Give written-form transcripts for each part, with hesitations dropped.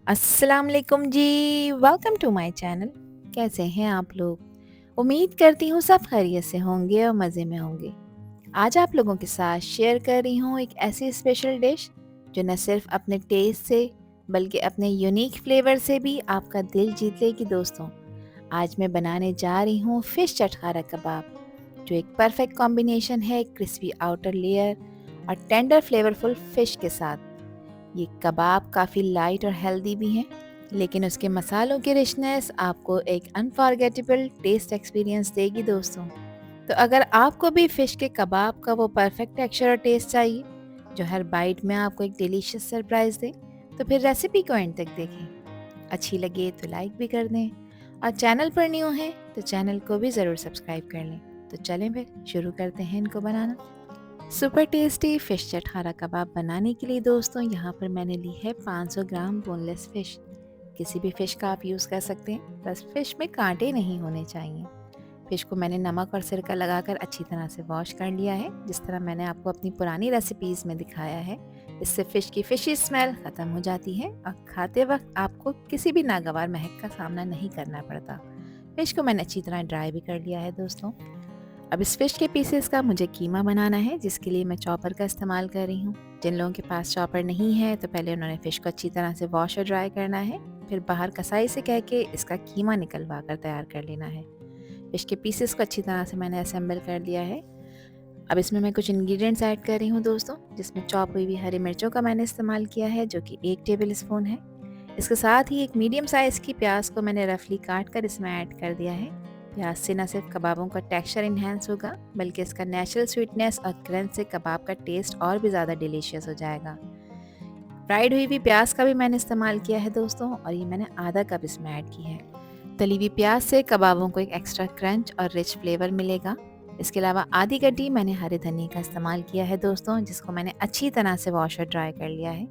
अस्सलाम वालेकुम जी। Welcome to my channel. कैसे हैं आप लोग? उम्मीद करती हूँ सब खैरियत से होंगे और मज़े में होंगे। आज आप लोगों के साथ शेयर कर रही हूँ एक ऐसी स्पेशल डिश जो न सिर्फ अपने टेस्ट से बल्कि अपने यूनिक फ्लेवर से भी आपका दिल जीत लेगी दोस्तों। आज मैं बनाने जा रही हूँ फ़िश चटखारा कबाब, जो एक परफेक्ट कॉम्बिनेशन है क्रिस्पी आउटर लेयर और टेंडर फ्लेवरफुल फ़िश के साथ। ये कबाब काफ़ी लाइट और हेल्दी भी हैं, लेकिन उसके मसालों की रिचनेस आपको एक अनफॉरगेटेबल टेस्ट एक्सपीरियंस देगी दोस्तों। तो अगर आपको भी फ़िश के कबाब का वो परफेक्ट टेक्सचर और टेस्ट चाहिए, जो हर बाइट में आपको एक डिलीशियस सरप्राइज़ दे, तो फिर रेसिपी को एंड तक देखें। अच्छी लगे तो लाइक भी कर दें और चैनल पर न्यू हैं तो चैनल को भी ज़रूर सब्सक्राइब कर लें। तो चलें फिर शुरू करते हैं इनको बनाना। सुपर टेस्टी फ़िश चटखारा कबाब बनाने के लिए दोस्तों यहाँ पर मैंने ली है 500 ग्राम बोनलेस फ़िश। किसी भी फ़िश का आप यूज़ कर सकते हैं, बस फ़िश में कांटे नहीं होने चाहिए। फ़िश को मैंने नमक और सिरका लगाकर अच्छी तरह से वॉश कर लिया है, जिस तरह मैंने आपको अपनी पुरानी रेसिपीज़ में दिखाया है। इससे फ़िश की फ़िशी स्मेल ख़त्म हो जाती है और खाते वक्त आपको किसी भी नागवार महक का सामना नहीं करना पड़ता। फ़िश को मैंने अच्छी तरह ड्राई भी कर लिया है दोस्तों। अब इस फिश के पीसेस का मुझे कीमा बनाना है, जिसके लिए मैं चॉपर का इस्तेमाल कर रही हूँ। जिन लोगों के पास चॉपर नहीं है तो पहले उन्होंने फ़िश को अच्छी तरह से वॉश और ड्राई करना है, फिर बाहर कसाई से कह के इसका कीमा निकलवा कर तैयार कर लेना है। फ़िश के पीसेस को अच्छी तरह से मैंने असेंबल कर लिया है। अब इसमें मैं कुछ इंग्रेडिएंट्स ऐड कर रही हूँ दोस्तों, जिसमें चॉप हुई हुई हरी मिर्चों का मैंने इस्तेमाल किया है, जो कि 1 टेबल स्पून है। इसके साथ ही एक मीडियम साइज़ की प्याज को मैंने रफली काट कर इसमें ऐड कर दिया है। प्याज से न सिर्फ कबाबों का टेक्सचर इन्हेंस होगा, बल्कि इसका नेचुरल स्वीटनेस और क्रंच से कबाब का टेस्ट और भी ज़्यादा डिलीशियस हो जाएगा। फ्राइड हुई हुई प्याज का भी मैंने इस्तेमाल किया है दोस्तों, और ये मैंने आधा कप इसमें ऐड की है। तली हुई प्याज से कबाबों को एक एक्स्ट्रा क्रंच और रिच फ्लेवर मिलेगा। इसके अलावा आधी गड्डी मैंने हरे धनिया का इस्तेमाल किया है दोस्तों, जिसको मैंने अच्छी तरह से वॉश और ड्राई कर लिया है।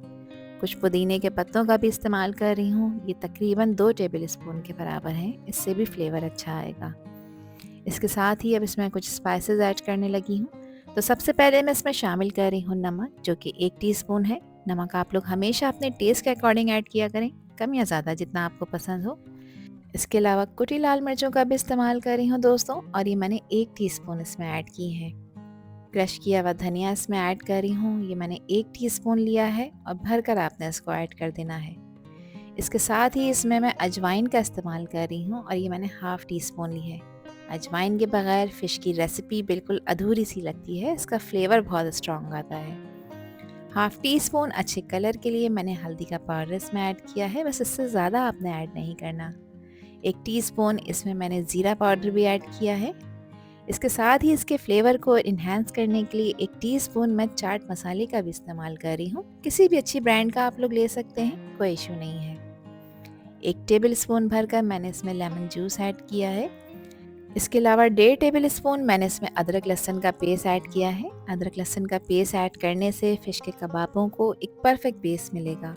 कुछ पुदीने के पत्तों का भी इस्तेमाल कर रही हूँ। ये तकरीबन 2 टेबल स्पून के बराबर हैं, इससे भी फ्लेवर अच्छा आएगा। इसके साथ ही अब इसमें कुछ स्पाइसेस ऐड करने लगी हूँ। तो सबसे पहले मैं इसमें शामिल कर रही हूँ नमक, जो कि 1 टीस्पून है। नमक आप लोग हमेशा अपने टेस्ट के अकॉर्डिंग ऐड किया करें, कम या ज़्यादा जितना आपको पसंद हो। इसके अलावा कुटी लाल मिर्चों का भी इस्तेमाल कर रही हूँ दोस्तों, और ये मैंने 1 टीस्पून इसमें ऐड की है। क्रश किया हुआ धनिया इसमें ऐड कर रही हूँ, ये मैंने 1 टीस्पून लिया है और भरकर आपने इसको ऐड कर देना है। इसके साथ ही इसमें मैं अजवाइन का इस्तेमाल कर रही हूँ, और ये मैंने हाफ़ टी स्पून ली है। अजवाइन के बगैर फ़िश की रेसिपी बिल्कुल अधूरी सी लगती है, इसका फ्लेवर बहुत स्ट्रॉन्ग आता है। हाफ़ टी स्पून अच्छे कलर के लिए मैंने हल्दी का पाउडर इसमें ऐड किया है, बस इससे ज़्यादा आपने ऐड नहीं करना। 1 टीस्पून इसमें मैंने ज़ीरा पाउडर भी ऐड किया है। इसके साथ ही इसके फ्लेवर को इन्हांस करने के लिए 1 टीस्पून मैं चाट मसाले का भी इस्तेमाल कर रही हूँ। किसी भी अच्छी ब्रांड का आप लोग ले सकते हैं, कोई इशू नहीं है। 1 टेबल स्पून भरकर मैंने इसमें लेमन जूस ऐड किया है। इसके अलावा 1.5 टेबल स्पून मैंने इसमें अदरक लहसुन का पेस्ट ऐड किया है। अदरक लहसुन का पेस्ट ऐड करने से फ़िश के कबाबों को एक परफेक्ट बेस मिलेगा।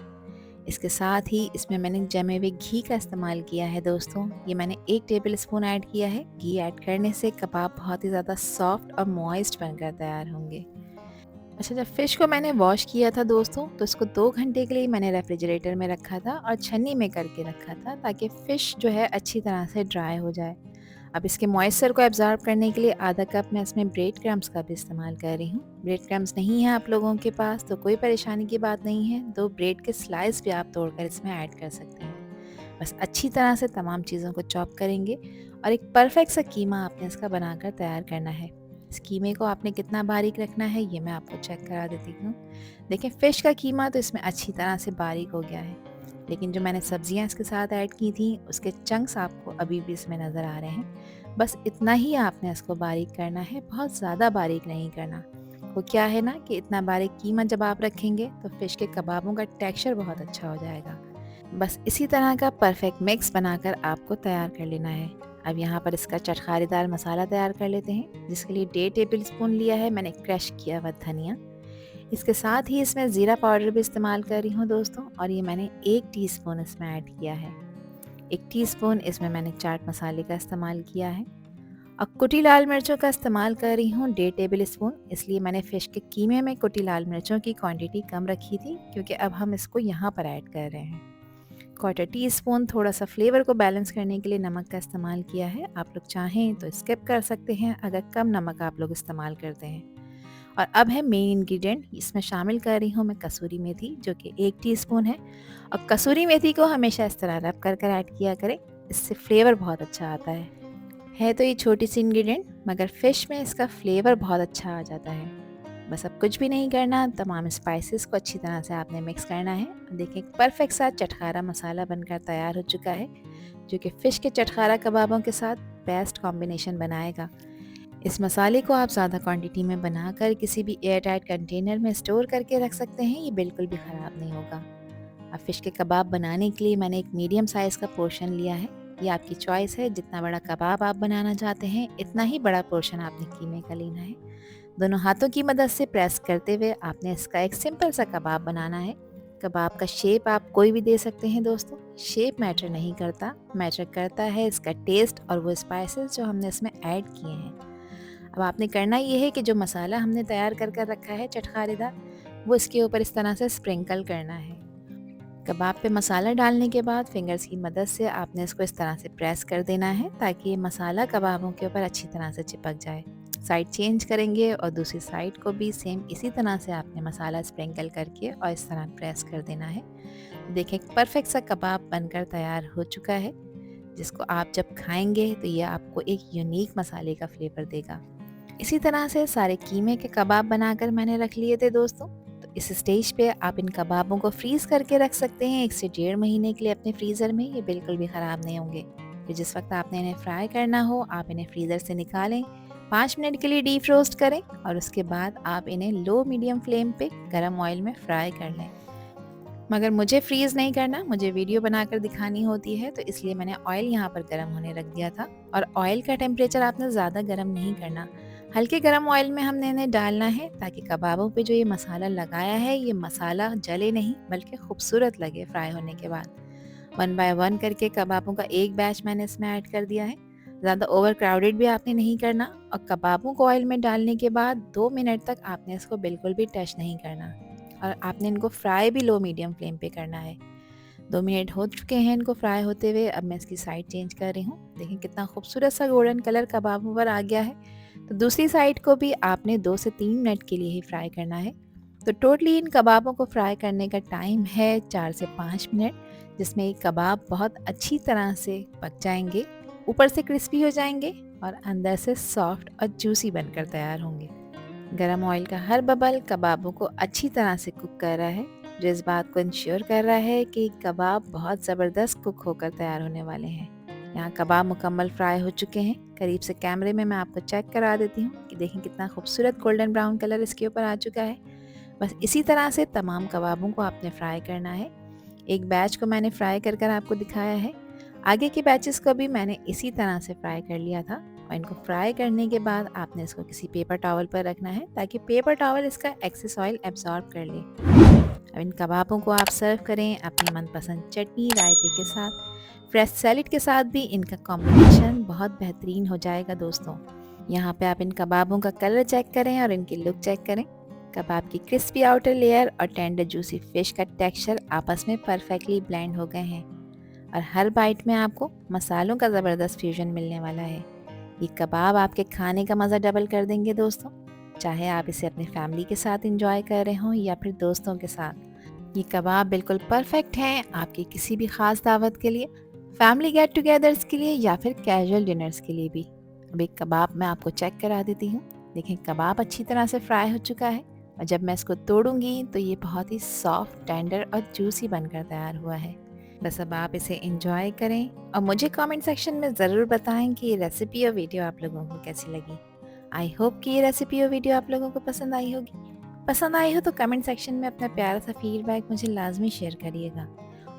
इसके साथ ही इसमें मैंने जमे हुए घी का इस्तेमाल किया है दोस्तों। ये मैंने 1 टेबल स्पून ऐड किया है। घी ऐड करने से कबाब बहुत ही ज़्यादा सॉफ्ट और मॉइस्ट बनकर तैयार होंगे। अच्छा, जब फ़िश को मैंने वॉश किया था दोस्तों, तो इसको 2 घंटे के लिए मैंने रेफ्रिजरेटर में रखा था और छन्नी में करके रखा था, ताकि फ़िश जो है अच्छी तरह से ड्राई हो जाए। अब इसके मॉइस्चर को एब्ज़ॉर्ब करने के लिए आधा कप मैं इसमें ब्रेड क्रम्स का भी इस्तेमाल कर रही हूँ। ब्रेड क्रम्स नहीं है आप लोगों के पास तो कोई परेशानी की बात नहीं है, 2 ब्रेड के स्लाइस भी आप तोड़कर इसमें ऐड कर सकते हैं। बस अच्छी तरह से तमाम चीज़ों को चॉप करेंगे और एक परफेक्ट सा कीमा आपने इसका बनाकर तैयार करना है। इस कीमे को आपने कितना बारीक रखना है ये मैं आपको चेक करा देती हूँ। देखिए, फ़िश का कीमा तो इसमें अच्छी तरह से बारीक हो गया है, लेकिन जो मैंने सब्जियां इसके साथ ऐड की थी उसके चंक्स आपको अभी भी इसमें नज़र आ रहे हैं। बस इतना ही आपने इसको बारीक करना है, बहुत ज़्यादा बारीक नहीं करना। वो क्या है ना कि इतना बारीक कीमा जब आप रखेंगे तो फ़िश के कबाबों का टेक्सचर बहुत अच्छा हो जाएगा। बस इसी तरह का परफेक्ट मिक्स बनाकर आपको तैयार कर लेना है। अब यहाँ पर इसका चटखारेदार मसाला तैयार कर लेते हैं, जिसके लिए 1.5 टेबल स्पून लिया है मैंने क्रश किया हुआ धनिया। इसके साथ ही इसमें ज़ीरा पाउडर भी इस्तेमाल कर रही हूँ दोस्तों, और ये मैंने 1 टीस्पून इसमें ऐड किया है। 1 टीस्पून इसमें मैंने चाट मसाले का इस्तेमाल किया है। और कुटी लाल मिर्चों का इस्तेमाल कर रही हूँ 1.5 टेबल स्पून, इसलिए मैंने फ़िश के कीमे में कुटी लाल मिर्चों की क्वांटिटी कम रखी थी, क्योंकि अब हम इसको यहाँ पर ऐड कर रहे हैं। क्वार्टर टीस्पून थोड़ा सा फ्लेवर को बैलेंस करने के लिए नमक का इस्तेमाल किया है। आप लोग चाहें तो स्किप कर सकते हैं अगर कम नमक आप लोग इस्तेमाल करते हैं। और अब है मेन इंग्रेडिएंट, इसमें शामिल कर रही हूँ मैं कसूरी मेथी, जो कि 1 टीस्पून है। और कसूरी मेथी को हमेशा इस तरह रब कर कर ऐड किया करें, इससे फ्लेवर बहुत अच्छा आता है तो ये छोटी सी इंग्रेडिएंट, मगर फ़िश में इसका फ्लेवर बहुत अच्छा आ जाता है। बस अब कुछ भी नहीं करना, तमाम स्पाइसेस को अच्छी तरह से आपने मिक्स करना है। देखिए परफेक्ट सा चटखारा मसाला बनकर तैयार हो चुका है, जो कि फ़िश के चटखारा कबाबों के साथ बेस्ट कॉम्बिनेशन बनाएगा। इस मसाले को आप ज़्यादा क्वांटिटी में बनाकर किसी भी एयर टाइट कंटेनर में स्टोर करके रख सकते हैं, ये बिल्कुल भी ख़राब नहीं होगा। अब फ़िश के कबाब बनाने के लिए मैंने एक मीडियम साइज़ का पोर्शन लिया है। ये आपकी चॉइस है, जितना बड़ा कबाब आप बनाना चाहते हैं इतना ही बड़ा पोर्शन आपने कीमे का लेना है। दोनों हाथों की मदद से प्रेस करते हुए आपने इसका एक सिंपल सा कबाब बनाना है। कबाब का शेप आप कोई भी दे सकते हैं दोस्तों, शेप मैटर नहीं करता, मैटर करता है इसका टेस्ट और वो स्पाइसेस जो हमने इसमें ऐड किए हैं। अब आपने करना ये है कि जो मसाला हमने तैयार कर कर रखा है चटखारेदार, वो इसके ऊपर इस तरह से स्प्रिंकल करना है। कबाब पे मसाला डालने के बाद फिंगर्स की मदद से आपने इसको इस तरह से प्रेस कर देना है, ताकि ये मसाला कबाबों के ऊपर अच्छी तरह से चिपक जाए। साइड चेंज करेंगे और दूसरी साइड को भी सेम इसी तरह से आपने मसाला स्प्रिंकल करके और इस तरह प्रेस कर देना है। देखें परफेक्ट सा कबाब बनकर तैयार हो चुका है, जिसको आप जब खाएंगे तो ये आपको एक यूनिक मसाले का फ्लेवर देगा। इसी तरह से सारे कीमे के कबाब बनाकर मैंने रख लिए थे दोस्तों। तो इस स्टेज पे आप इन कबाबों को फ्रीज़ करके रख सकते हैं 1 से 1.5 महीने के लिए अपने फ्रीज़र में, ये बिल्कुल भी ख़राब नहीं होंगे। फिर जिस वक्त आपने इन्हें फ्राई करना हो आप इन्हें फ्रीज़र से निकालें, 5 मिनट के लिए डीप रोस्ट करें और उसके बाद आप इन्हें लो मीडियम फ्लेम पे गरम ऑयल में फ्राई कर लें। मगर मुझे फ्रीज़ नहीं करना, मुझे वीडियो बनाकर दिखानी होती है, तो इसलिए मैंने ऑयल यहाँ पर गर्म होने रख दिया था। और ऑयल का टेम्परेचर आपने ज़्यादा गर्म नहीं करना, हल्के गर्म ऑयल में हमने इन्हें डालना है, ताकि कबाबों पे जो ये मसाला लगाया है ये मसाला जले नहीं बल्कि खूबसूरत लगे फ्राई होने के बाद। 1 बाय 1 करके कबाबों का एक बैच मैंने इसमें ऐड कर दिया है। ज़्यादा ओवर क्राउडेड भी आपने नहीं करना, और कबाबों को ऑयल में डालने के बाद 2 मिनट तक आपने इसको बिल्कुल भी टच नहीं करना, और आपने इनको फ्राई भी लो मीडियम फ्लेम पे करना है। 2 मिनट हो चुके हैं इनको फ्राई होते हुए, अब मैं इसकी साइड चेंज कर रही हूँ। देखें कितना खूबसूरत सा गोल्डन कलर कबाबों पर आ गया है। तो दूसरी साइड को भी आपने 2 से 3 मिनट के लिए ही फ्राई करना है। तो टोटली इन कबाबों को फ्राई करने का टाइम है 4 से 5 मिनट, जिसमें ये कबाब बहुत अच्छी तरह से पक जाएंगे, ऊपर से क्रिस्पी हो जाएंगे और अंदर से सॉफ्ट और जूसी बनकर तैयार होंगे। गरम ऑयल का हर बबल कबाबों को अच्छी तरह से कुक कर रहा है, जो इस बात को इंश्योर कर रहा है कि कबाब बहुत ज़बरदस्त कुक होकर तैयार होने वाले हैं। यहाँ कबाब मुकम्मल फ्राई हो चुके हैं। करीब से कैमरे में मैं आपको चेक करा देती हूँ कि देखें कितना खूबसूरत गोल्डन ब्राउन कलर इसके ऊपर आ चुका है। बस इसी तरह से तमाम कबाबों को आपने फ्राई करना है। एक बैच को मैंने फ्राई कर कर आपको दिखाया है, आगे के बैचेस को भी मैंने इसी तरह से फ्राई कर लिया था। और इनको फ्राई करने के बाद आपने इसको किसी पेपर टॉवल पर रखना है, ताकि पेपर टॉवल इसका एक्सेस ऑयल एब्जॉर्ब कर ले। अब इन कबाबों को आप सर्व करें अपनी मनपसंद चटनी रायते के साथ, फ्रेश सैलेड के साथ भी इनका कॉम्बिनेशन बहुत बेहतरीन हो जाएगा दोस्तों। यहाँ पे आप इन कबाबों का कलर चेक करें और इनकी लुक चेक करें। कबाब की क्रिस्पी आउटर लेयर और टेंडर जूसी फिश का टेक्सचर आपस में परफेक्टली ब्लेंड हो गए हैं, और हर बाइट में आपको मसालों का ज़बरदस्त फ्यूजन मिलने वाला है। ये कबाब आपके खाने का मज़ा डबल कर देंगे दोस्तों, चाहे आप इसे अपनी फैमिली के साथ एंजॉय कर रहे हों या फिर दोस्तों के साथ। ये कबाब बिल्कुल परफेक्ट हैं आपकी किसी भी ख़ास दावत के लिए, फैमिली गेट टुगेदर्स के लिए या फिर कैजुअल डिनर्स के लिए भी। अब एक कबाब मैं आपको चेक करा देती हूँ। देखें कबाब अच्छी तरह से फ्राई हो चुका है, और जब मैं इसको तोड़ूंगी तो ये बहुत ही सॉफ्ट, टेंडर और जूसी बनकर तैयार हुआ है। बस अब आप इसे एंजॉय करें और मुझे कमेंट सेक्शन में ज़रूर बताएं कि ये रेसिपी और वीडियो आप लोगों को कैसी लगी। आई होप कि ये रेसिपी और वीडियो आप लोगों को पसंद आई होगी। पसंद आई हो तो कमेंट सेक्शन में अपना प्यारा सा फीडबैक मुझे लाजमी शेयर करिएगा,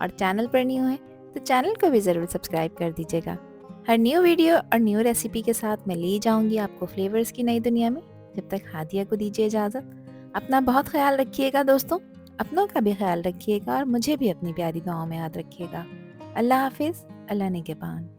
और चैनल पर न्यू है तो चैनल को भी ज़रूर सब्सक्राइब कर दीजिएगा। हर न्यू वीडियो और न्यू रेसिपी के साथ मैं ले जाऊंगी आपको फ्लेवर्स की नई दुनिया में। जब तक हादिया को दीजिए इजाज़त। अपना बहुत ख्याल रखिएगा दोस्तों, अपनों का भी ख्याल रखिएगा और मुझे भी अपनी प्यारी दुआओं में याद रखिएगा। अल्लाह हाफिज़, अल्लाह निगहबान।